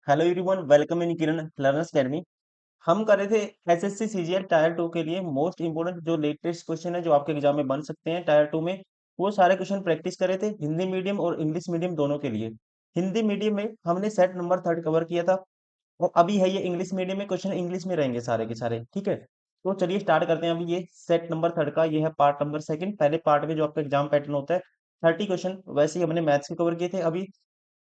Hello everyone, welcome in Kiran learners academy. हम कर रहे थे एसएससी सीजीएल टायर 2 के लिए मोस्ट इंपोर्टेंट जो लेटेस्ट क्वेश्चन है जो आपके एग्जाम में बन सकते हैं टायर 2 में। वो सारे क्वेश्चन प्रैक्टिस कर रहे थे हिंदी मीडियम और इंग्लिश मीडियम दोनों के लिए। हिंदी मीडियम में हमने सेट नंबर 3 कवर किया था और अभी है ये इंग्लिश मीडियम में, क्वेश्चन इंग्लिश में रहेंगे सारे के सारे। ठीक है, तो चलिए स्टार्ट करते हैं। अभी ये सेट नंबर 3 का ये है पार्ट नंबर 2। पहले पार्ट में जो आपका एग्जाम पैटर्न होता है 30 क्वेश्चन, वैसे ही हमने मैथ्स के कवर किए थे। अभी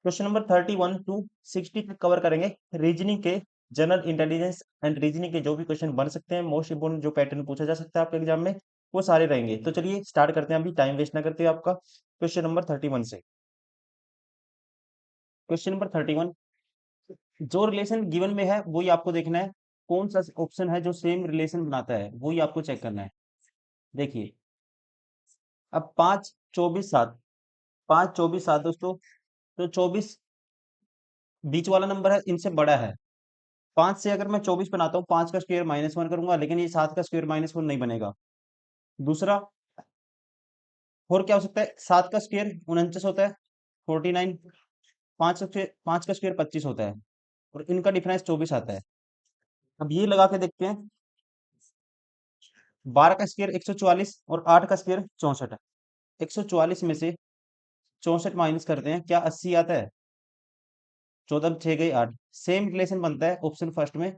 क्वेश्चन नंबर 31 टू 60 तक कवर करेंगे। रीजनिंग के, जनरल इंटेलिजेंस एंड रीजनिंग के जो भी क्वेश्चन बन सकते हैं, मोस्ट इंपोर्टेंट जो पैटर्न पूछा जा सकता है आपके एग्जाम में, वो सारे रहेंगे। तो चलिए स्टार्ट करते हैं, अभी टाइम वेस्ट ना करते हुए आपका क्वेश्चन नंबर 31 से। क्वेश्चन नंबर 31, जो रिलेशन गिवन में है वही आपको देखना है। कौन सा ऑप्शन है जो सेम रिलेशन बनाता है, वही आपको चेक करना है। देखिए, अब 5 24 7, 5 24 7 दोस्तों। तो 24 बीच वाला नंबर है, इनसे बड़ा है। 5 से अगर मैं 24 बनाता हूँ, 5 का स्क्वायर -1 करूंगा, लेकिन ये 7 का स्क्वायर -1 नहीं बनेगा। दूसरा, और क्या हो सकता है, 7 का स्क्वायर 49 होता है, 49। 5 का स्क्वायर 25 होता है, और इनका डिफरेंस 24 आता है। अब ये लगा के देखते हैं। 12 का स्क्वायर 144 और 8 का स्क्वायर 64 है। 144 में से 64 माइनस करते हैं, क्या 80 आता है? 14 6 गई 8। सेम रिलेशन बनता है ऑप्शन फर्स्ट में।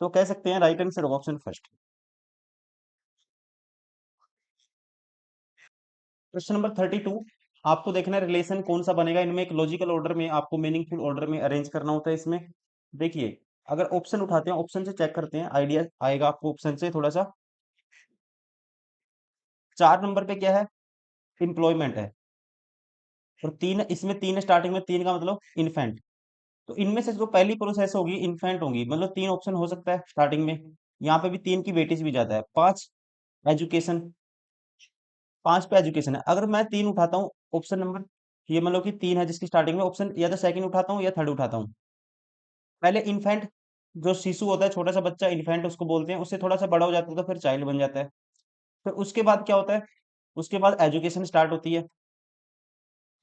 तो कह सकते हैं राइट आंसर होगा ऑप्शन फर्स्ट। क्वेश्चन नंबर 32, आपको देखना है रिलेशन कौन सा बनेगा। इनमें एक लॉजिकल ऑर्डर में, आपको मीनिंगफुल ऑर्डर में अरेंज करना होता है इसमें। देखिए, अगर ऑप्शन उठाते हैं, ऑप्शन से चेक करते हैं, आइडिया आएगा आपको ऑप्शन से थोड़ा सा। 4 नंबर पे क्या है? एम्प्लॉयमेंट है। और तीन, इसमें तीन स्टार्टिंग में, तीन का मतलब इन्फेंट। तो इनमें से जो पहली प्रोसेस होगी इन्फेंट होगी, मतलब तीन ऑप्शन हो सकता है स्टार्टिंग में। यहाँ पे भी तीन की वेटेज भी ज्यादा है। 5 एजुकेशन, 5 पे एजुकेशन है। अगर मैं तीन उठाता हूँ ऑप्शन नंबर, ये मतलब कि तीन है जिसकी स्टार्टिंग में, ऑप्शन या तो सेकंड उठाता हूँ या थर्ड उठाता हूँ। पहले इन्फेंट, जो शिशु होता है, छोटा सा बच्चा, इन्फेंट उसको बोलते हैं। उससे थोड़ा सा बड़ा हो जाता है तो फिर चाइल्ड बन जाता है। फिर उसके बाद क्या होता है? उसके बाद एजुकेशन स्टार्ट होती है।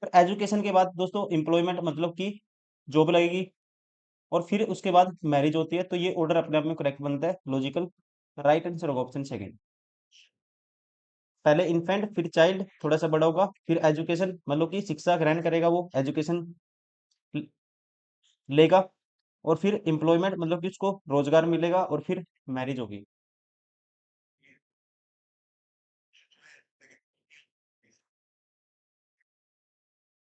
फिर एजुकेशन के बाद दोस्तों एम्प्लॉयमेंट, मतलब कि जॉब लगेगी। और फिर उसके बाद मैरिज होती है। तो ये ऑर्डर अपने आप में करेक्ट बनता है, लॉजिकल। राइट आंसर होगा ऑप्शन सेकंड। पहले इन्फेंट, फिर चाइल्ड थोड़ा सा बड़ा होगा, फिर एजुकेशन, मतलब कि शिक्षा ग्रहण करेगा, वो एजुकेशन लेगा। और फिर एम्प्लॉयमेंट, मतलब कि उसको रोजगार मिलेगा, और फिर मैरिज होगी।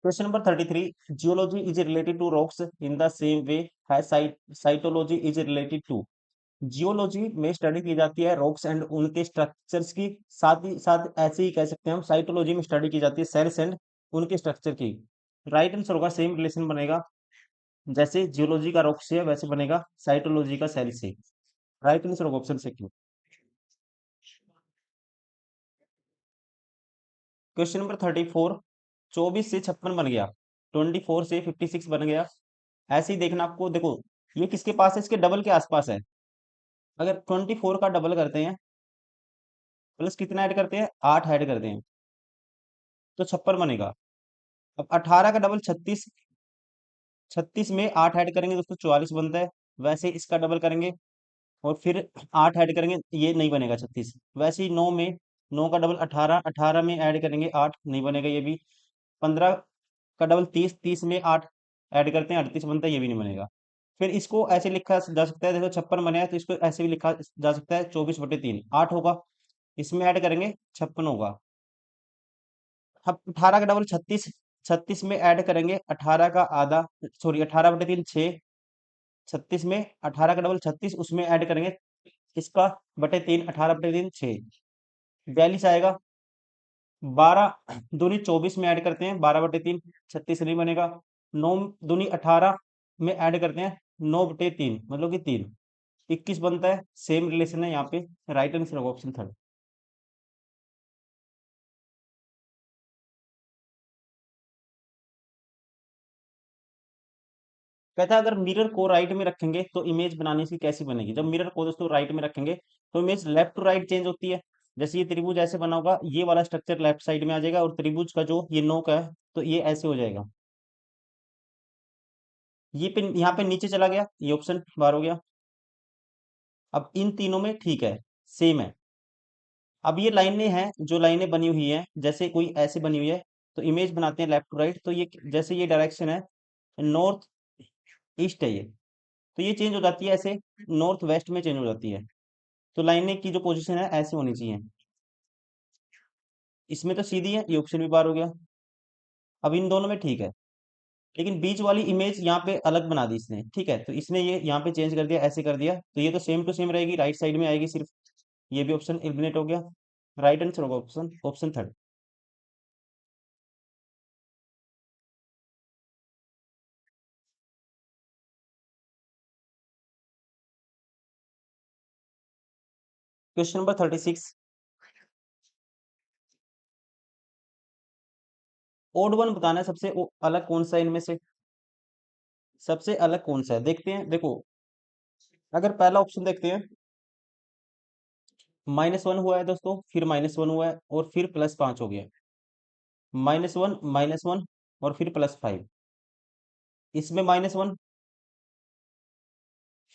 Question number 33, geology is related to rocks in the same way है cytology is related to. Geology में स्टडी की जाती है रॉक्स एंड उनके स्ट्रक्चर्स की, साथ ही साथ ऐसे ही कह सकते हैं हम, साइटोलॉजी में स्टडी की जाती है सेल्स एंड उनके स्ट्रक्चर की। राइट आंसर होगा, सेम रिलेशन बनेगा। जैसे जियोलॉजी का रॉक से है, वैसे बनेगा साइटोलॉजी का सेल से। राइट आंसर होगा ऑप्शन सेकंड। क्वेश्चन नंबर 34, 24 से 56 बन गया, 24 से 56 बन गया। ऐसे ही देखना आपको, देखो ये किसके पास है, इसके डबल के आसपास है। अगर 24 का डबल करते हैं, प्लस कितना ऐड करते हैं, 8 ऐड करते हैं, तो 56 बनेगा। अब 18 का डबल 36, 36 में 8 ऐड करेंगे दोस्तों 44 बनता है। वैसे ही इसका डबल करेंगे और फिर 8 ऐड करेंगे, ये नहीं बनेगा 36। वैसे ही 9 में, 9 का डबल 18, 18 में ऐड करेंगे 8, नहीं बनेगा ये भी। 15 का डबल 30, 30 में 8 ऐड करते हैं 38 बनता है, ये भी नहीं बनेगा। फिर इसको ऐसे लिखा जा सकता है, देखो 56 बने हैं तो इसको ऐसे भी लिखा जा सकता है 24/3, 8 होगा। इसमें ऐड करेंगे 56 होगा। अब 18 का डबल 36, 36 में ऐड करेंगे 18 का आधा, सॉरी 18/3 6। 36 में 18 का डबल 36, उसमें ऐड करेंगे इसका बटे 3, 18/3 6, 42 आएगा। 12 दूनी 24 में ऐड करते हैं 12/3, 36 नहीं बनेगा। 9 दूनी 18 में ऐड करते हैं 9/3, मतलब कि 3, 21 बनता है। सेम रिलेशन है यहाँ पे। राइट आंसर होगा ऑप्शन थर्ड। कहता है अगर मिरर को राइट में रखेंगे तो इमेज बनाने की कैसी बनेगी। जब मिरर को दोस्तों राइट में रखेंगे तो image left to right change होती है। जैसे ये त्रिभुज ऐसे बना होगा, ये वाला स्ट्रक्चर लेफ्ट साइड में आ जाएगा, और त्रिभुज का जो ये नोक है, तो ये ऐसे हो जाएगा। ये पे यहाँ पे नीचे चला गया, ये ऑप्शन बार हो गया। अब इन तीनों में ठीक है, सेम है। अब ये लाइनें हैं, जो लाइनें बनी हुई हैं, जैसे कोई ऐसे बनी हुई है, तो इमेज बनाते हैं लेफ्ट टू राइट, तो ये जैसे ये डायरेक्शन है नॉर्थ ईस्ट है ये, तो ये चेंज हो जाती है ऐसे, नॉर्थ वेस्ट में चेंज हो जाती है। तो लाइनें की जो पोजीशन है ऐसे होनी चाहिए। इसमें तो सीधी है, ये ऑप्शन भी बार हो गया। अब इन दोनों में ठीक है, लेकिन बीच वाली इमेज यहाँ पे अलग बना दी इसने, ठीक है, तो इसने ये यहाँ पे चेंज कर दिया, ऐसे कर दिया, तो ये तो सेम टू सेम रहेगी, राइट साइड में आएगी सिर्फ। ये भी ऑप्शन एलिमिनेट हो गया। राइट आंसर होगा option option third. Question number 36। Odd one बताना है, सबसे अलग कौन सा है इनमें से, सबसे अलग कौन सा है, देखते हैं। देखो, अगर पहला ऑप्शन देखते हैं, -1 हुआ है दोस्तों, फिर -1 हुआ है, और फिर +5 हो गया। -1 और फिर +5। इसमें -1,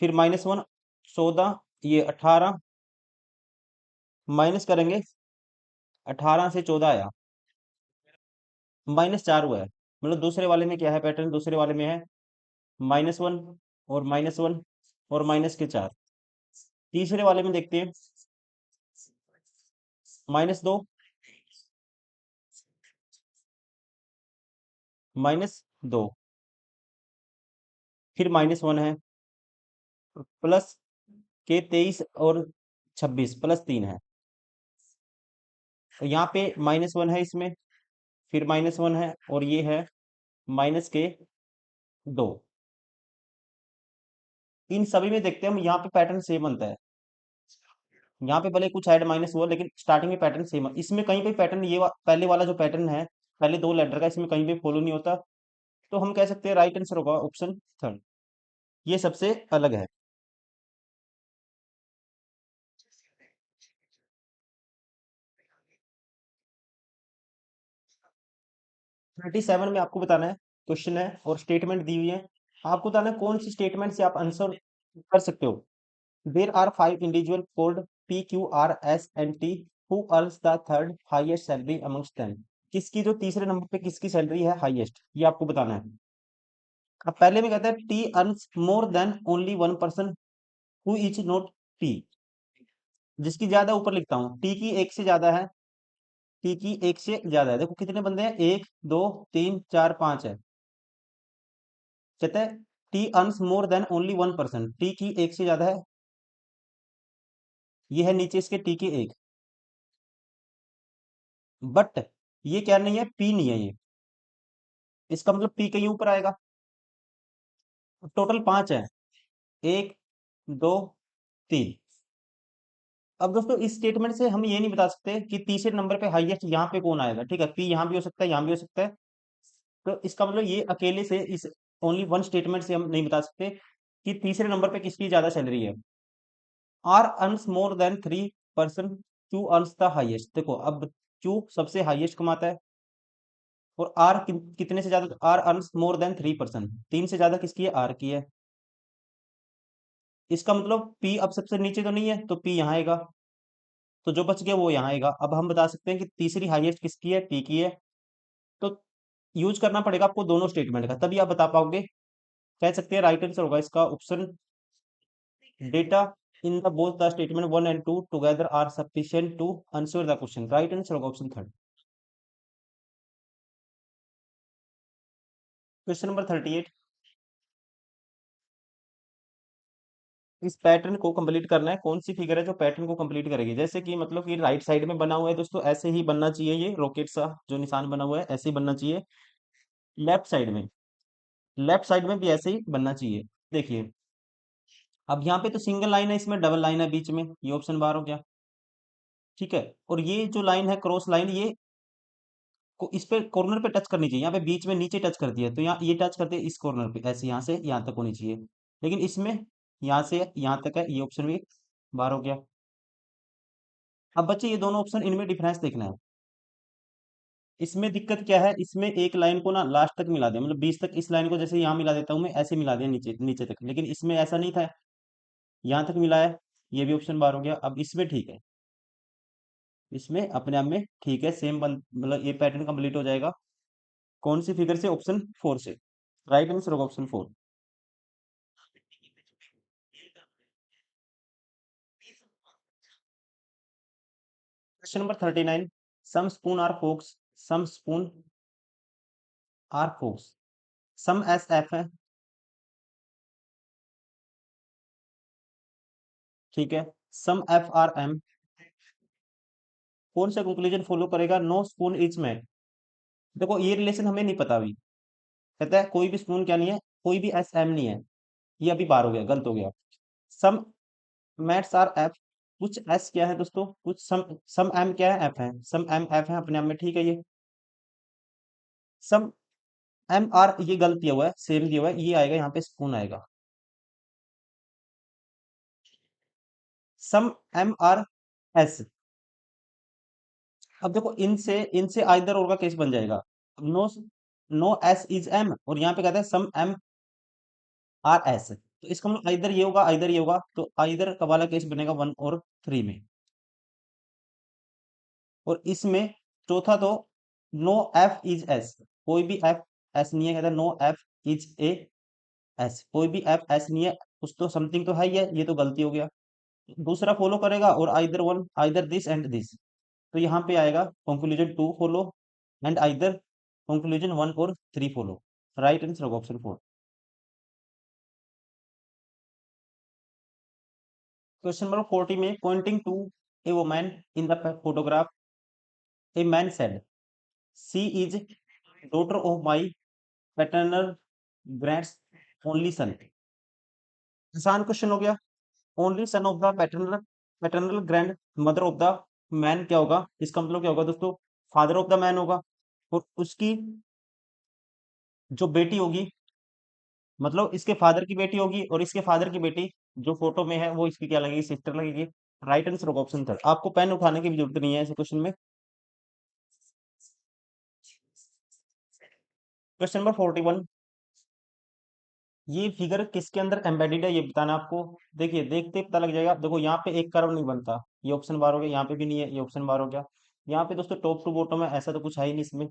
फिर -1, 14, ये 18, माइनस करेंगे, 18 से 14 आया, -4 हुआ है। मतलब दूसरे वाले में क्या है पैटर्न, दूसरे वाले में है -1 और -1 और -4। तीसरे वाले में देखते हैं, -2, -2, फिर -1 है, प्लस के 23 और 26, +3 है। तो यहाँ पे -1 है इसमें, फिर -1 है, और ये है -2। इन सभी में देखते हैं हम, यहाँ पे पैटर्न सेम बनता है। यहाँ पे भले कुछ ऐड माइनस हुआ, लेकिन स्टार्टिंग में पैटर्न सेम है। इसमें कहीं पे पैटर्न पहले वाला जो पैटर्न है, पहले दो लेटर का, इसमें कहीं पे फॉलो नहीं होता। तो हम कह सकते हैं राइट आंसर होगा ऑप्शन थर्ड, ये सबसे अलग है। 37 में आपको बताना है, क्वेश्चन है और स्टेटमेंट दी हुई है। आपको बताना है कौन सी स्टेटमेंट से आप आंसर कर सकते हो। There are 5 individual called PQRS and T who earns the third highest salary amongst them. किसकी जो तीसरे नंबर पे किसकी सैलरी है हाईएस्ट, ये आपको बताना है। अब पहले में कहता है T earns more then only one person who is not T. जिसकी ज्यादा, ऊपर लिखता हूँ, टी की एक से ज्यादा है, टी की एक से ज्यादा है। देखो कितने बंदे हैं, 1 2 3 4 5 है। कहते हैं T earns more then only one person, T की एक से ज्यादा है, ये है नीचे इसके टी की एक। बट ये क्या नहीं है, पी नहीं है ये, इसका मतलब पी कहीं ऊपर आएगा। टोटल 5 है, 1 2 3। अब दोस्तों इस स्टेटमेंट से हम ये नहीं बता सकते कि तीसरे नंबर पे हाईएस्ट यहाँ पे कौन आएगा, ठीक है, पी यहाँ भी हो सकता है, यहाँ भी हो सकता है। तो इसका मतलब ये अकेले से, इस ओनली वन स्टेटमेंट से हम नहीं बता सकते कि तीसरे नंबर पे किसकी ज्यादा सैलरी है। R earns more than 3 person, Q earns the highest. देखो अब क्यू सबसे हाईएस्ट कमाता है, और आर कितने से ज्यादा, R earns more than 3 person, तीन से ज्यादा किसकी है, आर की है। इसका मतलब पी अब सबसे नीचे तो नहीं है, तो पी यहाँ आएगा, तो जो बच गया वो यहाँ आएगा। अब हम बता सकते हैं कि तीसरी हाईएस्ट किसकी है, पी की है। तो यूज करना पड़ेगा आपको दोनों स्टेटमेंट का, तभी आप बता पाओगे। कह सकते हैं राइट आंसर होगा इसका option, data in the both the statement 1 and 2 together are sufficient to answer the question. Right answer होगा ऑप्शन थर्ड। Question number 38। इस पैटर्न को कंप्लीट करना है, कौन सी फिगर है जो पैटर्न को कंप्लीट करेगी। जैसे कि मतलब कि राइट साइड में बना हुआ है दोस्तों, ऐसे ही बनना चाहिए, ये रॉकेट सा जो निशान बना हुआ है ऐसे ही बनना चाहिए। लेफ्ट साइड में, लेफ्ट साइड में भी ऐसे ही बनना चाहिए। देखिए, अब यहाँ पे तो सिंगल लाइन है, इसमें डबल लाइन है बीच में, ये ऑप्शन बार हो गया, ठीक है। और ये जो लाइन है क्रॉस लाइन, ये इस पे कॉर्नर पे टच करनी चाहिए, यहाँ पे बीच में नीचे टच कर दिया, तो यहाँ ये टच करते इस कॉर्नर पे, ऐसे यहाँ से यहाँ तक होनी चाहिए। लेकिन इसमें यहाँ से यहाँ तक है, ये ऑप्शन भी बार हो गया। अब बच्चे ये दोनों ऑप्शन, इनमें डिफरेंस देखना है। इसमें दिक्कत क्या है, इसमें एक लाइन को ना लास्ट तक मिला दिया, मतलब 20 तक इस लाइन को जैसे यहाँ मिला देता हूँ मैं, ऐसे मिला दिया नीचे नीचे तक, लेकिन इसमें ऐसा नहीं था, यहाँ तक मिला है। ये भी ऑप्शन बार हो गया। अब इसमें ठीक है, इसमें अपने आप में ठीक है, सेम बन, मतलब ये पैटर्न कंप्लीट हो जाएगा। कौन सी फिगर से? ऑप्शन 4 से। राइट आंसर होगा option 4। Question number 39। Some spoon are forks, some spoon are forks, some S F है, ठीक है, सम एफ आर एम। कौन सा कंक्लूजन फॉलो करेगा? No spoon is mat. देखो ये रिलेशन हमें नहीं पता अभी। कहता है कोई भी स्पून क्या नहीं है, कोई भी एस एम नहीं है। ये अभी बार हो गया, गलत हो गया। सम मैट्स आर एफ, कुछ एस क्या है दोस्तों, कुछ सम एम क्या है, एफ है, सम एम एफ है अपने आप में, ठीक है। ये सम एम आर, ये गलत दिया हुआ है, सेम दिया हुआ है, ये आएगा यहाँ पे स्पून आएगा। सम एम आर एस। अब देखो इनसे आइदर और का केस बन जाएगा। अब no, no S is M, और यहाँ पे कहता है सम एम आर एस, तो इसका मतलब आइदर ये होगा, आइदर ये होगा, तो आइदर का वाला केस बनेगा 1 और 3 में। और इसमें चौथा तो नो एफ इज एस, कोई भी एफ एस नहीं है, कहता है no F is a S, कोई भी एफ एस नहीं है। कुछ तो समथिंग तो है ही है, ये तो गलती हो गया। दूसरा फॉलो करेगा, और either one, either this and this, तो यहाँ पे आएगा conclusion 2 follow and either conclusion 1 और 3 फॉलो। राइट आंसर होगा ऑप्शन 4। क्वेश्चन नंबर 40 में, pointing to a woman in the photograph, a man said she is daughter of my paternal grand's only son. आसान question हो गया। Only son of the paternal, paternal grandmother of the man क्या होगा? इसका मतलब क्या होगा दोस्तों? फादर ऑफ द मैन होगा। और उसकी जो बेटी होगी, मतलब इसके फादर की बेटी होगी, और इसके फादर की बेटी जो फोटो में है वो इसकी क्या लगेगी? सिस्टर लगेगी। राइट आंसर होगा ऑप्शन 3। आपको पेन उठाने की भी जरूरत नहीं है ऐसे क्वेश्चन में। Question number 41। ये फिगर किसके अंदर एम्बेडेड है, ये बताना आपको। देखिए देखते ही पता लग जाएगा। देखो यहाँ पे एक कर्व नहीं बनता, ये ऑप्शन बार हो गया। यहाँ पे भी नहीं है, ये ऑप्शन बार हो गया। यहाँ पे दोस्तों टॉप टू बॉटम है, ऐसा तो कुछ है ही नहीं इसमें,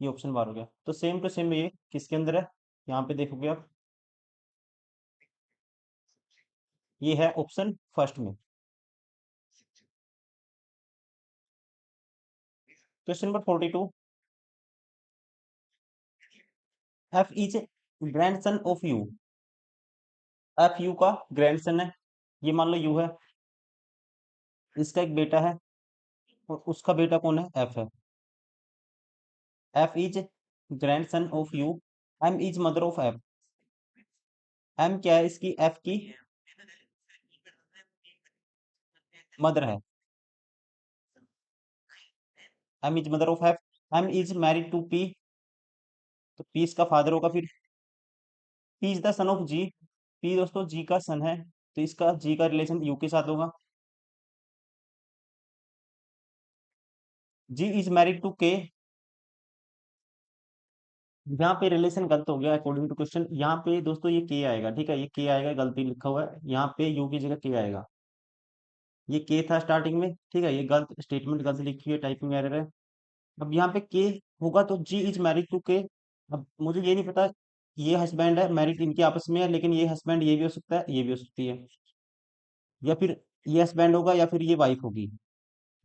ये ऑप्शन बार हो गया। तो सेम टू सेम ये किसके अंदर है, यहाँ पे देखोगे आप, ये है ऑप्शन फर्स्ट में। Question number 42। F is grandson of you. F you का ग्रैंडसन है, ये मान लो यू है, इसका एक बेटा है, और उसका बेटा कौन है? एफ है। F is grandson of U, M is mother of F. M क्या है इसकी? एफ की मदर है। M is mother of F. M is married to P, तो पी इसका फादर होगा। फिर P is the son of G, P दोस्तों जी का सन है, तो इसका जी का रिलेशन यू के साथ होगा। जी इज मैरिड टू के, यहाँ पे रिलेशन गलत हो गया अकॉर्डिंग टू क्वेश्चन। यहाँ पे दोस्तों ये के आएगा, ठीक है, ये के आएगा, गलती लिखा हुआ है यहाँ पे, यू की जगह के आएगा। ये के था स्टार्टिंग में, ठीक है, ये गलत स्टेटमेंट, गलत लिखी हुई है, टाइपिंग एरर है। अब यहाँ पे के होगा तो जी इज मैरिड टू के। अब मुझे ये नहीं पता, ये हस्बैंड है, मैरिड इनके आपस में है, लेकिन ये हस्बैंड ये भी हो सकता है, ये भी हो सकती है, या फिर ये हस्बैंड होगा, या फिर ये वाइफ होगी।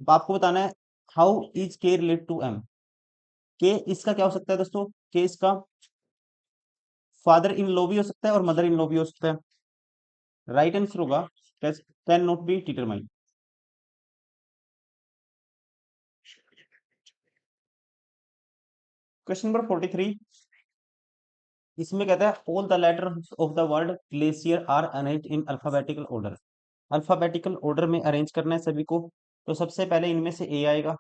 अब आपको बताना है हाउ इज के रिलेट टू एम। के इसका क्या हो सकता है दोस्तों? के इसका फादर इन लॉ भी हो सकता है, और मदर इन लॉ भी हो सकता है। राइट आंसर होगा can not be determine. Question number 43। इसमें कहता है all the letters of the word glacier are arranged in alphabetical order. Alphabetical order में अरेंज करना है सभी को। तो सबसे पहले इनमें से ए आएगा,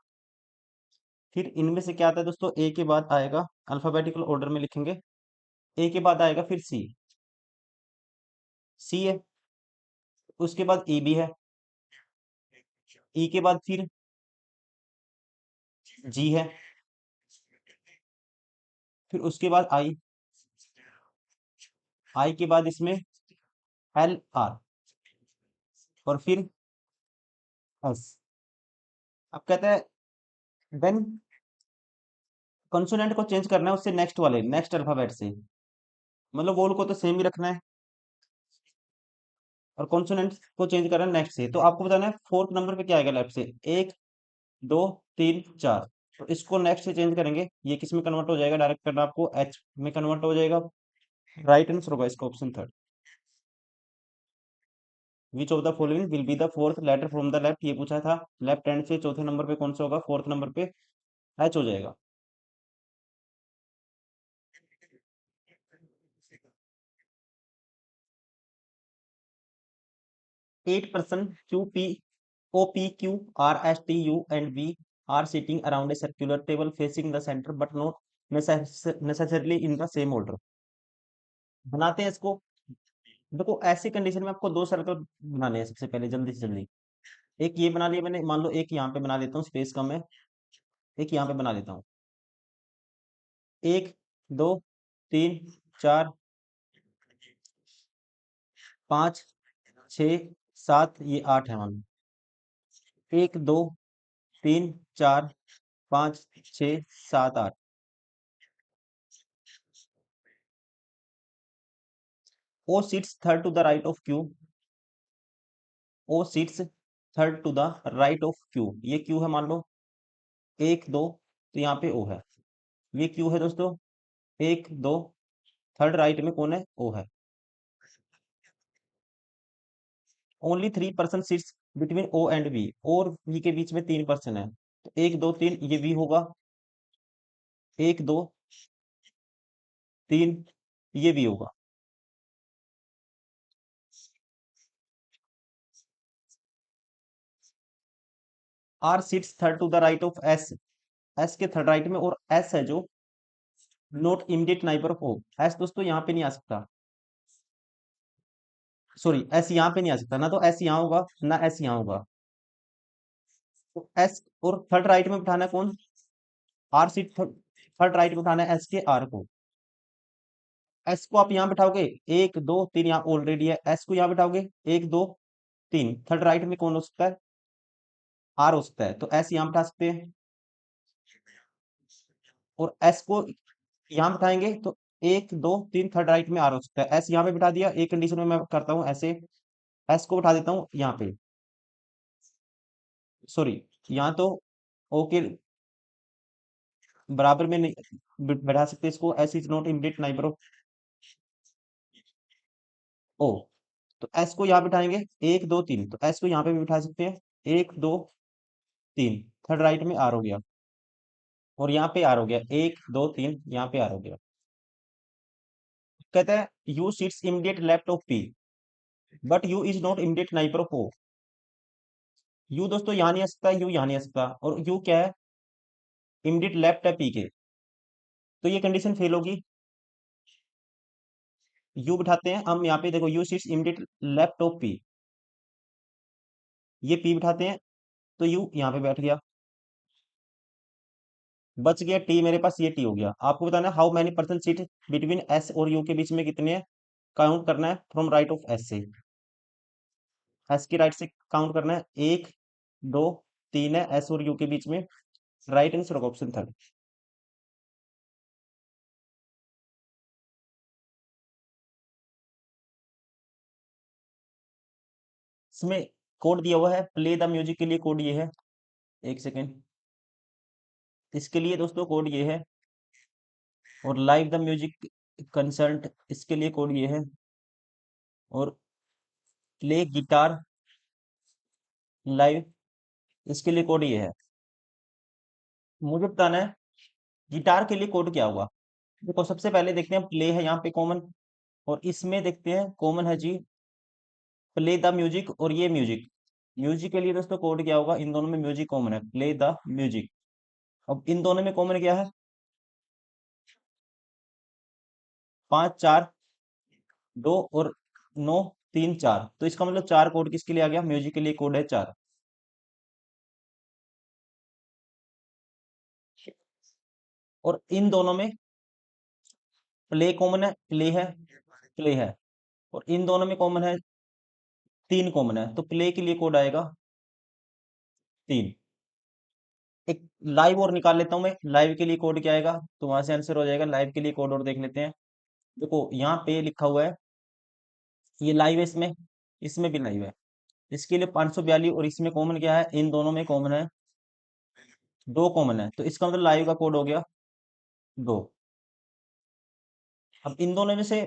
फिर इनमें से क्या आता है दोस्तों? ए के बाद आएगा, अल्फाबेटिकल ऑर्डर में लिखेंगे, ए के बाद आएगा फिर सी, सी है, उसके बाद ई भी है, ई के बाद फिर जी है, फिर उसके बाद आई के बाद इसमें LR, और फिर S। अब कहते हैं देन कंसोनेंट को चेंज करना है उससे नेक्स्ट अल्फाबेट से, मतलब वोल को तो सेम ही रखना है और कॉन्सोनेंट को चेंज करना है नेक्स्ट से। तो आपको बताना है फोर्थ नंबर पे क्या आएगा लेफ्ट से, 1 2 3 4। तो इसको नेक्स्ट से चेंज करेंगे, ये किस में कन्वर्ट हो जाएगा, डायरेक्ट करना आपको H में कन्वर्ट हो जाएगा। राइट आंसर होगा इसका option third. Which of the following will be the fourth letter from the left, ये पूछा था। लेफ्ट हैंड से चौथे नंबर पे कौन सा होगा, फोर्थ नंबर पे H हो जाएगा। 8 person QPOPQRSTU and V are sitting around a circular table facing the center but not necessarily in the same order। बनाते हैं इसको। देखो ऐसी कंडीशन में आपको दो सर्कल बनाने हैं सबसे पहले, जल्दी से जल्दी। एक ये बना लिया मैंने, मान लो एक यहाँ पे बना देता हूँ, स्पेस कम है, एक यहाँ पे बना देता हूँ। 1 2 3 4 5 6 7, ये 8 है मान लो। 1 2 3 4 5 6 7 8। O sits third to the right of Q। O sits third to the right of Q, ये Q है मान लो। 1 2, तो यहाँ पे O है, ये Q है दोस्तों। 1 2, थर्ड राइट में कौन है, O है। Only 3 person seats between O and V, और V के बीच में 3 person है, तो 1 2 3 ये V होगा। 1 2 3 ये V होगा। R seats third to the right of S, S के थर्ड राइट में, और S है जो not immediate neighbour of O। S दोस्तों यहाँ पे नहीं आ सकता, सॉरी S यहाँ पे नहीं आ सकता, ना तो S यहाँ होगा ना S यहाँ होगा। तो S, और थर्ड राइट में बिठाना है कौन, R सीट थर्ड राइट में बिठाना है S के R को। S को आप यहाँ बिठाओगे, 1 2 3 यहाँ ऑलरेडी है, S को यहाँ बिठाओगे 1 2 3, थर्ड राइट में कौन हो सकता है, R हो सकता है, तो S यहाँ बिठा सकते हैं। और S को यहाँ बिठाएंगे तो 1 2 3 थर्ड राइट में R हो सकता है, S यहाँ पे बिठा दिया। एक कंडीशन में मैं करता हूँ ऐसे, S को बिठा देता हूँ यहाँ पे, सॉरी यहाँ तो O के बराबर में नहीं बैठा सकते इसको, S is not immediate neighbour of O। तो S को यहाँ बिठाएंगे 1 2 3, तो S को यहाँ पे भी बिठा सकते हैं, 1 2 3, थर्ड राइट में R हो गया, और यहाँ पे R हो गया, 1 2 3 यहाँ पे R हो गया। कहते हैं U sits immediate left of P but U is not immediate neighbour of O। U दोस्तों यहाँ नहीं आ सकता, U यहाँ नहीं आ सकता, और U क्या है, इमीडिएट लेफ्ट है P के, तो ये कंडीशन फेल होगी। U बिठाते हैं हम यहाँ पे, देखो U sits immediate left of P, ये P बिठाते हैं तो U यहाँ पे बैठ गया, बच गया T मेरे पास, ये T हो गया। आपको बताना है how many person seat between S और U के बीच में कितने हैं, काउंट करना है फ्रॉम राइट ऑफ S से, S की राइट से काउंट करना है। 1 2 3 है S और U के बीच में, राइट आंसर होगा ऑप्शन थर्ड। इसमें कोड दिया हुआ है, प्ले द म्यूजिक के लिए कोड ये है, एक सेकेंड, इसके लिए दोस्तों कोड ये है, और लाइव द म्यूजिक कंसर्ट इसके लिए कोड ये है, और प्ले गिटार लाइव इसके लिए कोड ये है। मुझे बताना है गिटार के लिए कोड क्या होगा। देखो सबसे पहले देखते हैं, प्ले है यहाँ पे कॉमन, और इसमें देखते हैं कॉमन है जी प्ले द म्यूजिक, और ये म्यूजिक, म्यूजिक के लिए दोस्तों कोड क्या होगा, इन दोनों में म्यूजिक कॉमन है, प्ले द म्यूजिक। अब इन दोनों में कॉमन क्या है, 5 4 2 और 9 3 4, तो इसका मतलब 4 कोड किसके लिए आ गया, म्यूजिक के लिए कोड है 4। और इन दोनों में प्ले कॉमन है, प्ले है, प्ले है, और इन दोनों में कॉमन है, 3 कॉमन है, तो प्ले के लिए कोड आएगा 3। एक लाइव और निकाल लेता हूं मैं, लाइव के लिए कोड क्या आएगा, तो वहां से आंसर हो जाएगा। लाइव के लिए कोड और देख लेते हैं। देखो यहाँ पे लिखा हुआ है, ये लाइव है, इसमें इसमें भी लाइव है, इसके लिए 542, और इसमें कॉमन क्या है, इन दोनों में कॉमन है, 2 कॉमन है, तो इसका मतलब लाइव का कोड हो गया 2। अब इन दोनों में से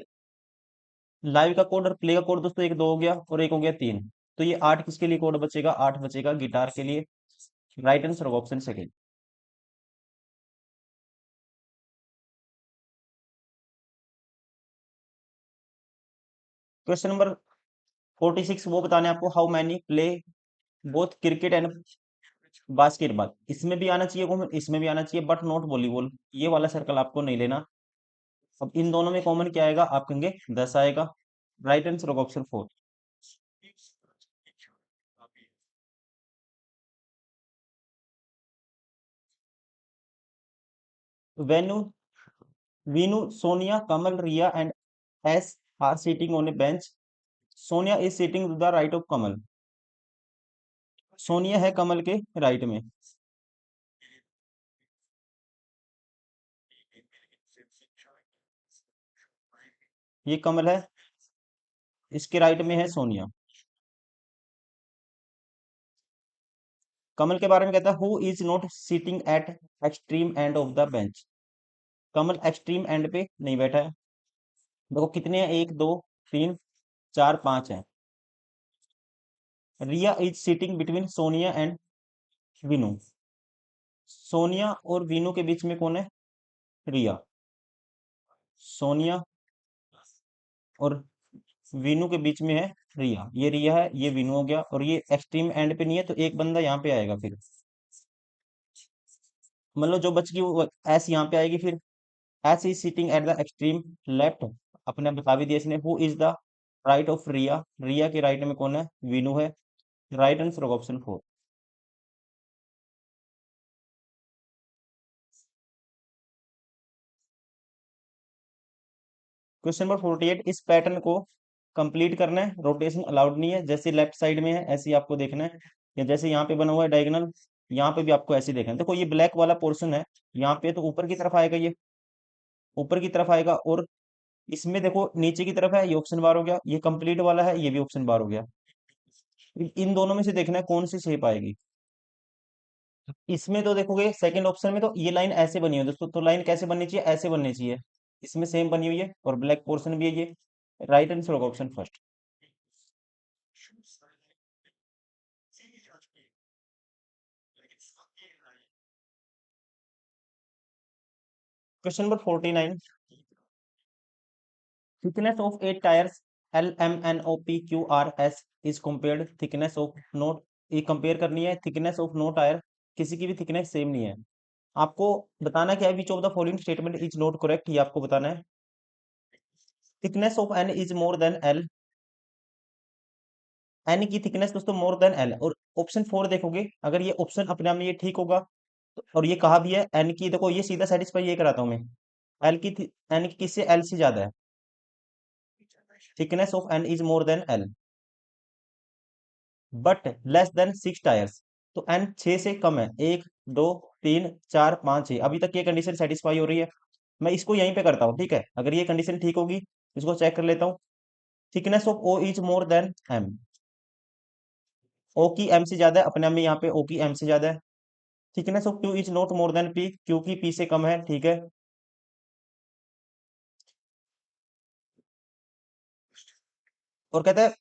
लाइव का कोड और प्ले का कोड दोस्तों, एक 2 हो गया और एक हो गया 3, तो ये 8 किसके लिए कोड बचेगा, 8 बचेगा गिटार के लिए। राइट आंसर होगा ऑप्शन सेकेंड। क्वेश्चन नंबर 46 वो बताने आपको, how many play both cricket and basketball. इसमें भी आना चाहिए कॉमन, इसमें भी आना चाहिए, बट नॉट वॉलीबॉल, ये वाला सर्कल आपको नहीं लेना। अब इन दोनों में कॉमन क्या आएगा, आप कहेंगे 10 आएगा। राइट आंसर होगा option 4। Venu Vinu, Sonia, Kamal, Riya and S are sitting on a bench. Sonia is sitting to the right of Kamal. Sonia है कमल के राइट में, ये कमल है, इसके राइट में है सोनिया। कमल के बारे में कहता है, who is not sitting at extreme end of the bench. Kamal extreme end पे नहीं बैठा है। देखो कितने हैं, 1 2 3 4 5 है। Riya is sitting between Sonia and Vinu. Sonia और विनू के बीच में कौन है, रिया। सोनिया और विनू के बीच में है रिया, ये रिया है, ये विनू हो गया, और ये एक्सट्रीम एंड पे नहीं है, तो एक बंदा यहाँ पे आएगा फिर, मतलब जो बच गई वो एस यहाँ पे आएगी फिर। S is sitting at the extreme left, अपने बता भी दिया इसने। Who is the right of Riya, Riya के राइट में कौन है, विनू है। राइट आंसर होगा ऑप्शन 4। क्वेश्चन नंबर 48, इस पैटर्न को कंप्लीट करना है, रोटेशन अलाउड नहीं है, जैसे लेफ्ट साइड में है ऐसे ही आपको देखना है, या जैसे यहाँ पे बना हुआ है डायगोनल, यहाँ पे भी आपको ऐसे ही देखना है। देखो ये ब्लैक वाला पोर्शन है, यहाँ पे तो ऊपर की तरफ आएगा, ये ऊपर की तरफ आएगा, और इसमें देखो नीचे की तरफ है, ये ऑप्शन बार हो गया, ये कंप्लीट वाला है, ये भी ऑप्शन बार हो गया। इन दोनों में से देखना है कौन सी शेप आएगी। इसमें तो देखोगे सेकंड ऑप्शन में तो ये लाइन ऐसे बनी है दोस्तों, तो लाइन कैसे बननी चाहिए, ऐसे बननी चाहिए। इसमें सेम बनी हुई है, और ब्लैक पोर्शन भी है ये। राइट आंसर होगा option first. Question number 49, thickness of 8 tyres L M N O P Q R S is compared thickness of note, ये कंपेयर करनी है थिकनेस ऑफ नो टायर, किसी की भी थिकनेस सेम नहीं है। आपको बताना क्या है, which of the following statement is not correct, ये आपको बताना है। Thickness of N is more than L, N की थिकनेस दोस्तों मोर देन एल, और ऑप्शन 4 देखोगे, अगर ये ऑप्शन अपने आप में ये ठीक होगा, और ये कहा भी है एन की, देखो ये सीधा सेटिस्फाई ये कराता हूं मैं, एल की एन की किससे, एल से ज्यादा है, thickness of N is more than L, but less than 6 tyres, तो एन 6 से कम है, 1 2 3 4 5 6, अभी तक ये कंडीशन सेटिस्फाई हो रही है। मैं इसको यहीं पे करता हूँ, ठीक है, अगर ये कंडीशन ठीक होगी, इसको चेक कर लेता हूँ। Thickness of O is more than M, O की एम से ज्यादा है, अपने आप में यहाँ पे ओ की एम से ज्यादा है। Thickness of Q is not more than P, Q की पी से कम है, ठीक है। और कहता है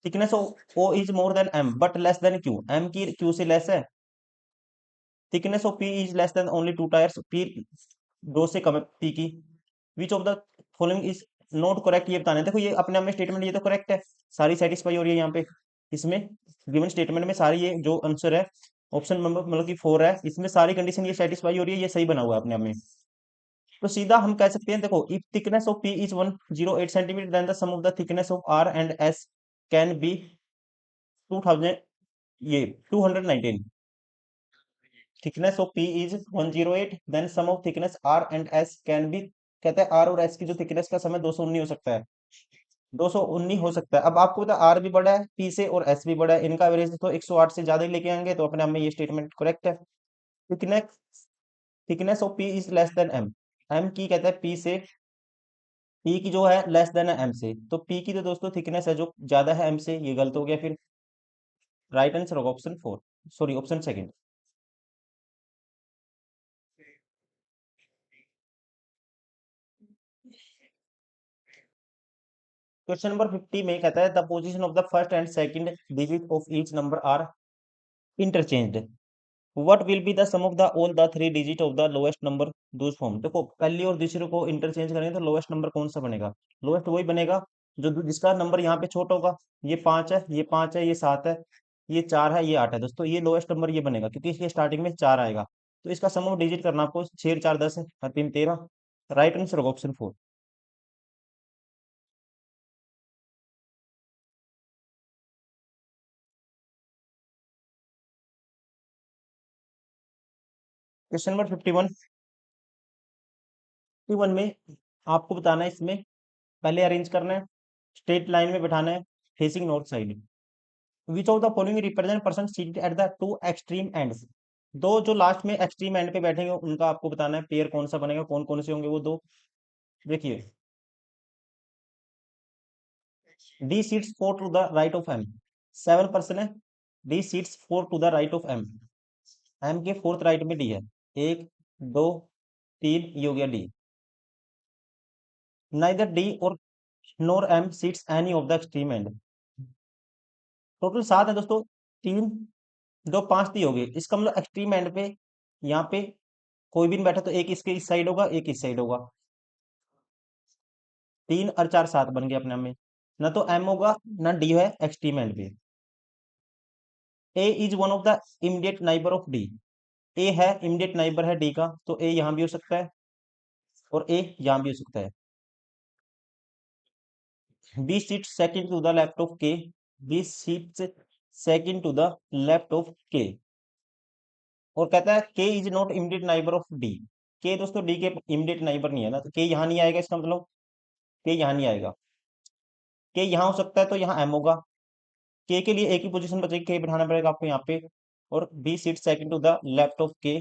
thickness of O is more than M but less than Q, M की क्यू से लेस है। Thickness of P is less than only 2 tyres, P 2 से कम है पी की। Which of the following is not correct, ये बताना है। देखो ये अपने आप में स्टेटमेंट ये तो करेक्ट है, सारी सेटिस्फाई हो रही है यहाँ पे, इसमें गिवन स्टेटमेंट में सारी, ये जो आंसर है ऑप्शन नंबर मतलब कि 4 है, इसमें सारी कंडीशन ये सेटिस्फाई हो रही है, ये सही बना हुआ है अपने आप में। तो सीधा हम कह सकते हैं, देखो if thickness of P is 108 centimetre, then the sum of the thickness of R and S can be 2000, ये 219। Thickness of P is 108, then sum of thickness R and S can be कहते हैं are और S की जो thickness का समय 219 हो सकता है, 219 हो सकता है। अब आपको पता है आर भी बड़ा है पी से और एस भी बड़ा है, इनका एवरेज तो 108 से ज्यादा ही लेके आएंगे, तो अपने आप में ये स्टेटमेंट करेक्ट है। Thickness thickness of P is less than M, M की कहता है पी से, पी की जो है लेस देन है एम से, तो पी की तो दोस्तों थिकनेस है जो ज्यादा है एम से, ये गलत हो गया फिर। राइट आंसर होगा option four, sorry option second. Question number 50 में कहता है the position of the first and second digit of each number are interchanged, what will be the sum of the all the three digit of the lowest number thus form. देखो पहली और दूसरे को interchange करेंगे तो lowest number कौन सा बनेगा, लोएस्ट वही बनेगा जो जिसका नंबर यहाँ पे छोटा होगा। ये पांच है, ये पांच है, ये सात है, ये चार है, ये आठ है दोस्तों, ये लोएस्ट नंबर ये बनेगा क्योंकि इसके स्टार्टिंग में चार आएगा। तो इसका सम ऑफ डिजिट करना आपको, छह चार 10 है और तीन 13। राइट आंसर होगा ऑप्शन फोर। क्वेश्चन नंबर 51, 51 में आपको बताना है इसमें, पहले अरेंज करना है, स्ट्रेट लाइन में बैठाना है, facing north side. Which of the following represent person seated at the two extreme ends, दो जो लास्ट में एक्सट्रीम एंड पे बैठेंगे उनका आपको बताना है पेयर कौन सा बनेगा, कौन कौन से होंगे वो दो। देखिए, D seats four to the right of M, seven person है, D seats four to the right of M, M के फोर्थ राइट में डी है, एक दो तीन, ये हो गया डी। नाइदर डी और nor M seats any of the extreme end, total सात है दोस्तों, तीन दो पांच दी होगी, इसका मतलब एक्सट्रीम एंड पे यहाँ पे कोई भी नहीं बैठा, तो एक इसके इस साइड होगा, एक इस साइड होगा, तीन और चार सात बन गए अपने में। ना तो एम होगा ना डी है एक्सट्रीम एंड पे। A is one of the immediate neighbour of D, A है इमीडिएट नाइबर है डी का, तो ए यहाँ भी हो सकता है और ए यहाँ भी हो सकता है। B seat second to the left of K, B seat second to the left of K. और कहता है K is not immediate neighbour of D, K दोस्तों डी के इमीडिएट नाइबर नहीं है ना, तो के यहाँ नहीं आएगा, इसका मतलब के यहाँ नहीं आएगा, के यहाँ हो सकता है तो यहाँ एम होगा। के लिए एक ही पोजीशन बचेगी, के बिठाना पड़ेगा आपको यहाँ पे, और B seat second to the left of K,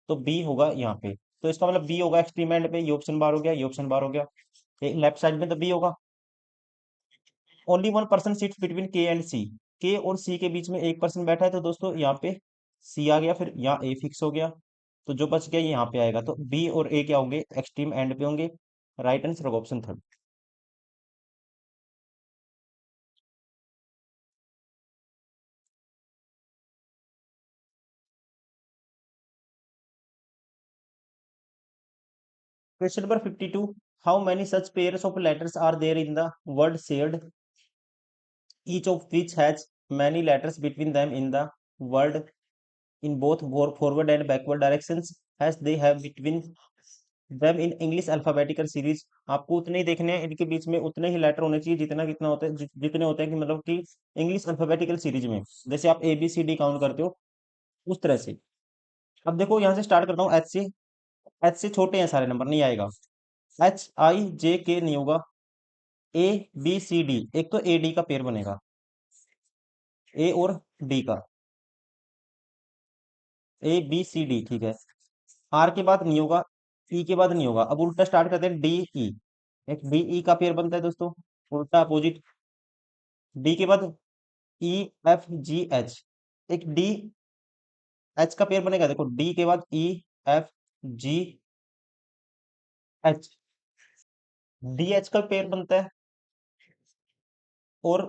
तो बी होगा यहाँ पे, तो इसका मतलब बी होगा एक्सट्रीम एंड पे, ये ऑप्शन बार हो गया, ये ऑप्शन बार हो गया, लेफ्ट साइड में तो बी होगा। Only one person seats between के एंड सी, के और सी के बीच में एक पर्सन बैठा है, तो दोस्तों यहाँ पे सी आ गया, फिर यहाँ ए फिक्स हो गया, तो जो बच गया ये यहाँ पे आएगा, तो बी और ए क्या होंगे, एक्सट्रीम एंड पे होंगे। राइट आंसर होगा option third. Question number 52, how many such pairs of letters are there in the word shared, each of which has many letters between them in the word in both forward and backward directions as they have between them in English alphabetical series। आपको उतने ही देखने हैं, इनके बीच में उतने ही letter होने चाहिए जितना कितना होता है, जितने होते हैं कि मतलब कि इंग्लिश अल्फाबेटिकल सीरीज में जैसे आप A B C D count करते हो उस तरह से। अब देखो यहाँ से स्टार्ट करता हूँ एच से, एच से छोटे हैं सारे नंबर, नहीं आएगा, एच आई जे के नहीं होगा, ए बी सी डी, एक तो ए डी का पेयर बनेगा, ए और डी का, ए बी सी डी ठीक है, आर के बाद नहीं होगा, ई के बाद नहीं होगा, अब उल्टा स्टार्ट करते हैं डी ई, एक डी ई का पेयर बनता है दोस्तों, उल्टा अपोजिट, डी के बाद ई एफ जी एच, एक डी एच का पेयर बनेगा, देखो डी के बाद ई एफ जी एच, डी एच का पेयर बनता है, और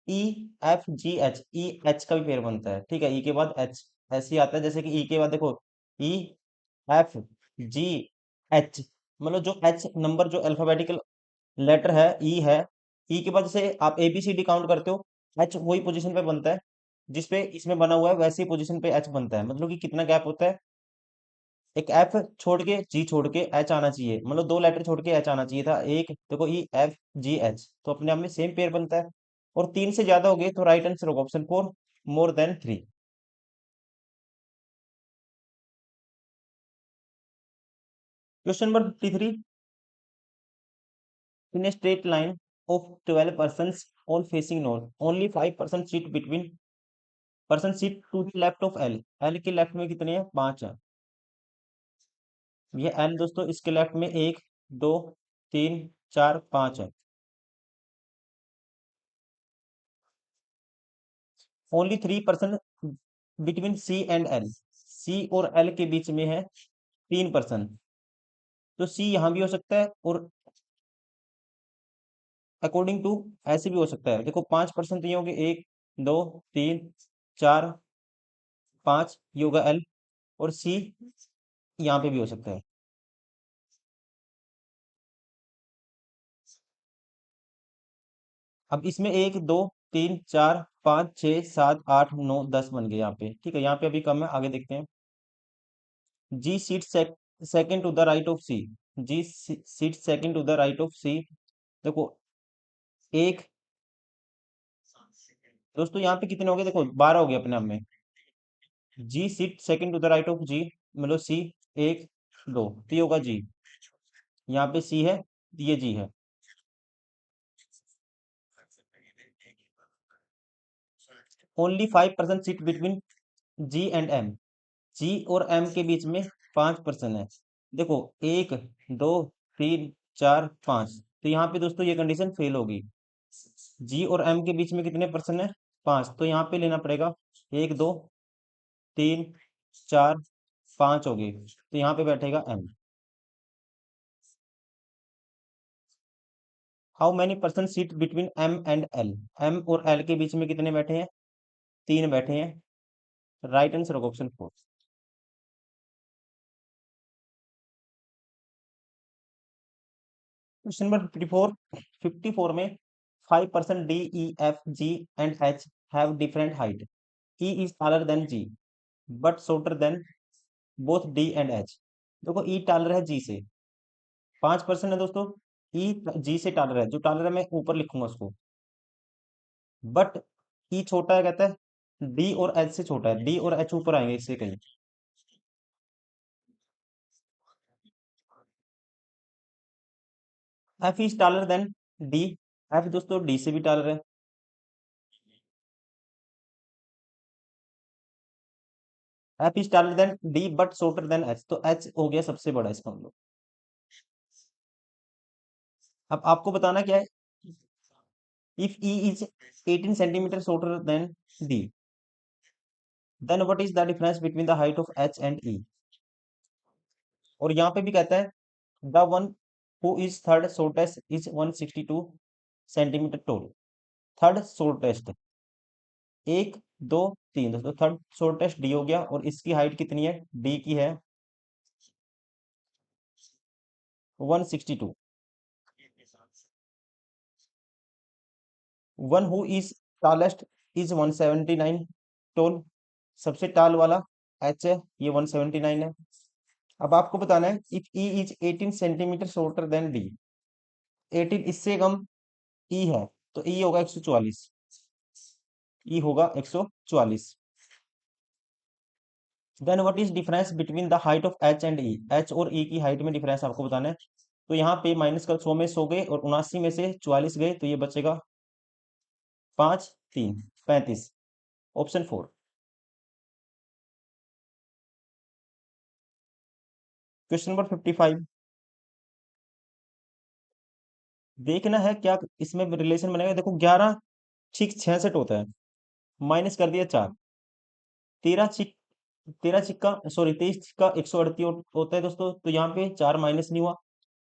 ई एफ जी एच, ई एच का भी पेयर बनता है, ठीक है, ई के बाद एच, ऐसे ही आता है जैसे कि ई के बाद देखो ई एफ जी एच, मतलब जो एच नंबर जो अल्फाबेटिकल लेटर है ई है, ई के बाद जैसे आप A B C D count करते हो, एच वही पोजीशन पे बनता है जिसपे इसमें बना हुआ है, वैसे ही पोजीशन पे एच बनता है, मतलब कि कितना गैप होता है, एक एफ छोड़ के जी छोड़ के एच आना चाहिए, मतलब दो लेटर छोड़ के एच आना चाहिए था, एक देखो ई एफ जी एच, तो अपने आप में सेम पेयर बनता है, और तीन से ज्यादा हो गए तो राइट आंसर होगा option four, more than three. Question number 53, in a straight line of 12 persons all facing north, only 5% sit between person sit to the left of L। L के लेफ्ट में कितने हैं? 5 है। ये L दोस्तों, इसके left में 1 2 3 4 5 है। Only 3% between C and L. C और एल के बीच में है 3%। तो सी यहां भी हो सकता है और अकॉर्डिंग टू ऐसे भी हो सकता है। देखो 5% तो ये होंगे, 1 2 3 4 5, ये होगा एल। और सी यहाँ पे भी हो सकता है। अब इसमें 1 2 3 4 5 6 7 8 9 10 बन गए यहाँ पे। ठीक है, यहाँ पे अभी कम है, आगे देखते हैं। G seat second to the right of C. G seat second to the right of C. देखो एक, दोस्तों यहाँ पे कितने हो गए? देखो 12 हो गए अपने आप में। G seat second to the right of G, मतलब सी 1 2, तो ये होगा जी। यहाँ पे सी है, ये जी है। Only 5% seat between G and M. G और एम के बीच में 5% है। देखो 1 2 3 4 5, तो यहाँ पे दोस्तों ये कंडीशन फेल होगी। जी और एम के बीच में कितने परसेंट है? 5, तो यहाँ पे लेना पड़ेगा 1 2 3 4 5 हो गए, तो यहाँ पे बैठेगा M. How many person seat between M and L. M और एल के बीच में कितने बैठे हैं? 3 बैठे हैं। राइट आंसर होगा ऑप्शन 4। Question number 54। 54 में 5% D E F G and H have different height. E is taller than G but shorter than both D and H. देखो ई टालर है जी से, 5% है दोस्तों। ई जी से टालर है, जो टालर है मैं ऊपर लिखूंगा उसको। बट ई छोटा है, कहता है डी और एच से छोटा है। डी और एच ऊपर आएंगे इससे कहीं। F is taller than D. F दोस्तों डी से भी टालर है। F is taller than D but shorter than H, तो एच हो गया सबसे बड़ा इसका मतलब। अब आपको बताना क्या है? If E is 18 centimetre shorter than D, then what is the difference between the height of H and E. और यहाँ पे भी कहता है the one who is third shortest is 162 centimetre tall. Third shortest, 1 2 3, दोस्तों थर्ड शॉर्टेस्ट डी हो गया, और इसकी हाइट कितनी है? डी की है 162। One who is tallest is 179 toll. सबसे टाल वाला एच है, ये 179 है। अब आपको बताना है if E is 18 centimetre shorter than D. 18 इससे कम ई है, तो ई होगा 144। ई होगा 144। Then what is difference between the height of H and E. H और ई की हाइट में डिफरेंस आपको बताना है। तो यहाँ पे माइनस कर, 100 में 100 गए और 79 में से 44 गए, तो ये बचेगा 5 3 35, ऑप्शन 4। Question number 55। देखना है क्या इसमें रिलेशन बनेगा। देखो 11 छिक 66 होता है, माइनस कर दिया 4। 13 छिक 23 छिक्का 138 होता है दोस्तों, तो यहाँ पे 4 माइनस नहीं हुआ।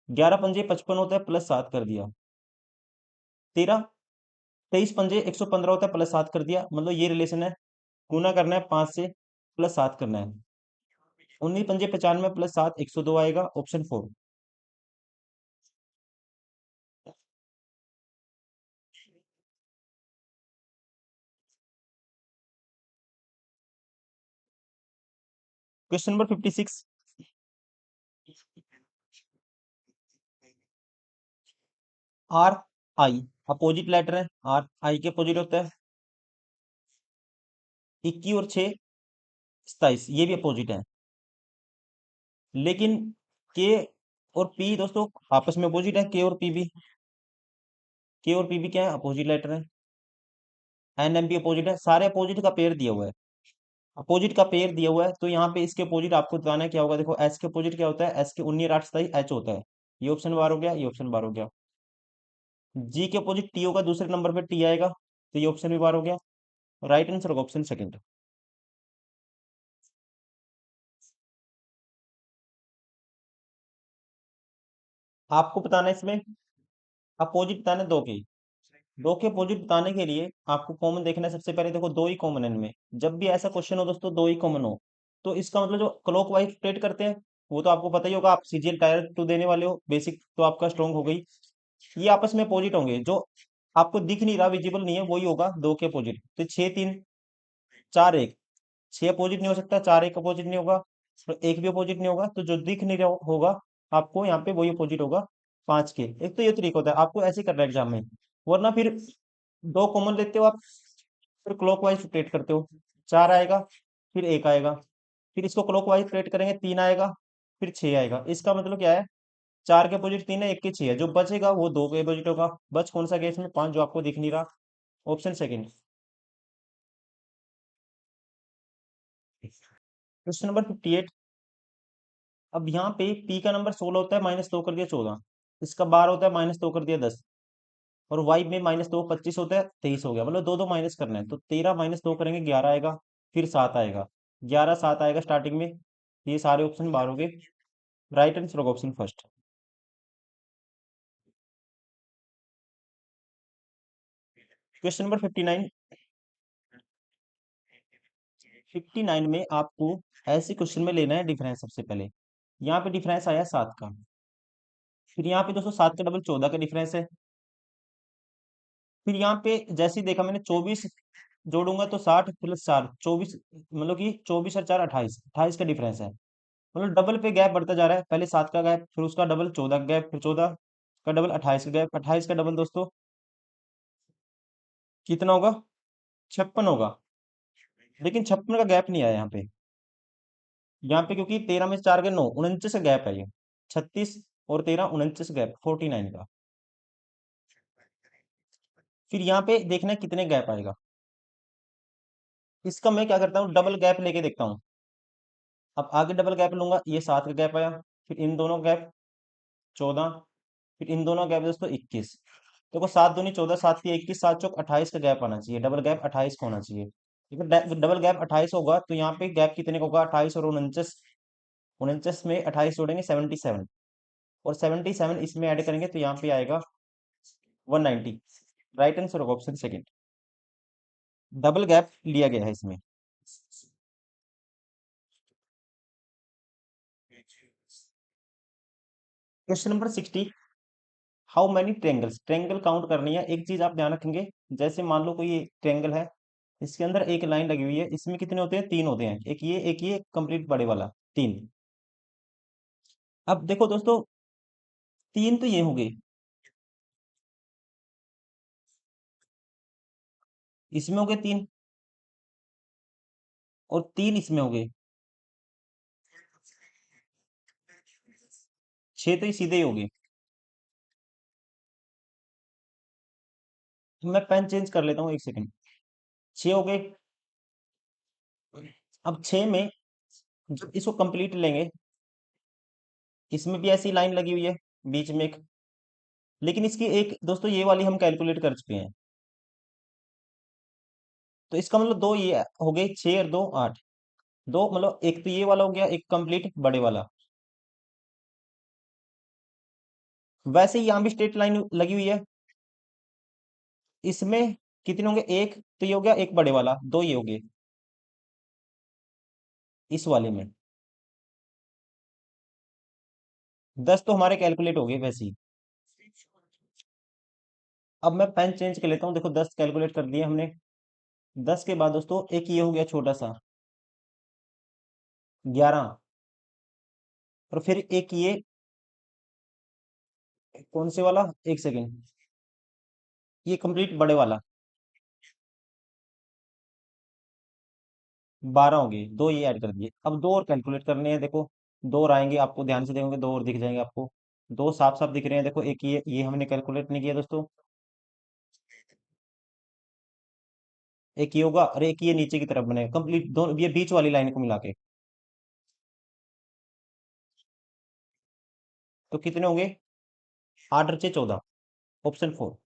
11 पंजे 55 होता है, प्लस 7 कर दिया। 13 23 पंजे 115 होता है, प्लस 7 कर दिया। मतलब ये रिलेशन है। गुना करना है 5 से, प्लस 7 करना है। 19 पंजे 95 प्लस 7 102 आएगा, option 4। Question number 56। R I opposite letter है। आर आई के अपोजिट होता है। 21 और 6 27, ये भी अपोजिट है। लेकिन के और पी दोस्तों आपस में अपोजिट है, के और पी भी। के और पी भी क्या है, अपोजिट लेटर है। एन एम भी अपोजिट है, सारे अपोजिट का पेयर दिया हुआ है। अपोजिट का पेयर दिया हुआ है तो यहाँ पे इसके अपोजिट आपको बताना है क्या होगा। देखो एस के अपोजिट क्या होता है, एस के 19 8 27 एच होता है। ये ऑप्शन बार हो गया, ये ऑप्शन बार हो गया। जी के अपोजिट टी होगा, दूसरे नंबर पे टी आएगा, तो ये ऑप्शन भी बार हो गया। राइट आंसर होगा ऑप्शन सेकंड। आपको बताना है इसमें अपोजिट बताना है दो के। दो के अपोजिट बताने के लिए आपको कॉमन देखना है। सबसे पहले देखो दो ही कॉमन है इनमें। जब भी ऐसा क्वेश्चन हो दोस्तों दो ही कॉमन हो, तो इसका मतलब जो क्लॉक वाइज रोटेट करते हैं, वो तो आपको पता ही होगा। आप सीजीएल टायर टू देने वाले हो, बेसिक तो आपका स्ट्रॉन्ग हो गई। ये आपस में अपोजिट होंगे, जो आपको दिख नहीं रहा, विजिबल नहीं है, वही होगा दो के अपोजिट। तो 6 3 4 1, 6 अपोजिट नहीं हो सकता, 4 1 अपोजिट नहीं होगा, तो एक भी अपोजिट नहीं होगा। तो जो दिख नहीं रहा होगा आपको यहाँ पे, वही अपोजिट होगा 5 के। एक तो ये तरीका होता है, आपको ऐसे ही करना है एग्जाम में। वरना फिर दो कॉमन लेते हो आप, फिर क्लॉकवाइज रोटेट करते हो। 4 आएगा, फिर 1 आएगा, फिर इसको क्लॉकवाइज रोटेट करेंगे, 3 आएगा, फिर 6 आएगा। इसका मतलब क्या है, 4 के अपोजिट 3 है, 1 के 6 है, जो बचेगा वो 2 के अपोजिट होगा। बच कौन सा केस में, 5, जो आपको दिख नहीं रहा। Option second. Question number 58। अब यहाँ पे पी का नंबर 16 होता है, -2 कर दिया 14। इसका 12 होता है, -2 कर दिया 10। और वाई में -2 25 होता है, 23 हो गया। मतलब दो दो माइनस करना है, तो 13 -2 करेंगे 11 आएगा, फिर 7 आएगा। 11 7 आएगा स्टार्टिंग में। ये सारे ऑप्शन बाहर हो गए। राइट आंसर होगा ऑप्शन फर्स्ट। Question number 59। 59 में आपको ऐसे क्वेश्चन में लेना है डिफरेंस। सबसे पहले यहाँ पे डिफरेंस आया 7 का। फिर यहाँ पे दोस्तों 7 का डबल 14 का डिफरेंस है। फिर यहाँ पे जैसे ही देखा मैंने, 24 जोड़ूंगा तो 60 प्लस 4 24, मतलब कि 24 और 4 28, 28 का डिफरेंस है। मतलब डबल पे गैप बढ़ता जा रहा है। पहले 7 का गैप, फिर उसका डबल 14 का गैप, फिर 14 का डबल 28 का गैप, 28 का डबल दोस्तों कितना होगा, 56 होगा। लेकिन 56 का गैप नहीं आया यहाँ पे। यहाँ पे क्योंकि 13 में से 4 के 9, 29 का गैप है ये। 36 और 13, 29 गैप, 49 का। फिर यहाँ पे देखना है कितने गैप आएगा। इसका मैं क्या करता हूँ, डबल गैप लेके देखता हूँ। अब आगे डबल गैप लूंगा, ये 7 का गैप आया, फिर इन दोनों गैप 14, फिर इन दोनों गैप दोस्तों 21। देखो 7 दूनी 14, 7 की 21, 7 चौक 28 का गैप आना चाहिए। डबल गैप 28 का होना चाहिए। डबल गैप 28 होगा तो यहाँ पे गैप कितने का होगा, 28 और 29। 29 में 28 जोड़ेंगे 77, और 77 इसमें ऐड करेंगे तो यहाँ पे आएगा 190। राइट आंसर होगा ऑप्शन सेकंड। डबल गैप लिया गया है इसमें। Question number 60। How many triangles, triangle count करनी है। एक चीज आप ध्यान रखेंगे, जैसे मान लो कोई ट्रेंगल है, इसके अंदर एक लाइन लगी हुई है, इसमें कितने होते हैं, 3 होते हैं। एक ये कंप्लीट बड़े वाला, 3। अब देखो दोस्तों, 3 तो ये हो गए, इसमें हो गए 3, और 3 इसमें हो गए, 6 तो ये सीधे ही हो गए। मैं पेन चेंज कर लेता हूँ, एक सेकंड। 6 हो गए। अब 6 में जब इसको कंप्लीट लेंगे, इसमें भी ऐसी लाइन लगी हुई है बीच में एक। लेकिन इसकी एक दोस्तों ये वाली हम कैलकुलेट कर चुके हैं, तो इसका मतलब दो ये हो गए, 6 और 2 8। दो मतलब एक तो ये वाला हो गया, एक कंप्लीट बड़े वाला। वैसे ही यहाँ भी स्ट्रेट लाइन लगी हुई है, इसमें कितने होंगे, एक तो ये हो गया, एक बड़े वाला, दो ये हो गए इस वाले में। 10 तो हमारे कैलकुलेट हो गए वैसे ही। अब मैं पेन चेंज कर लेता हूँ। देखो 10 कैलकुलेट कर दिए हमने। 10 के बाद दोस्तों एक ये हो गया छोटा सा, 11। और फिर एक ये, कौन से वाला, एक सेकेंड, ये कंप्लीट बड़े वाला, 12 हो गए। दो ये ऐड कर दिए। अब दो और कैलकुलेट करने हैं। देखो दो और आएंगे, आपको ध्यान से देखोगे दो और दिख जाएंगे आपको। दो साफ साफ दिख रहे हैं। देखो एक ये हमने कैलकुलेट नहीं किया दोस्तों। एक ये होगा और एक ये नीचे की तरफ बनेगा कंप्लीट, दोनों ये बीच वाली लाइन को मिला के। तो कितने होंगे? 8 और 6 14, ऑप्शन 4।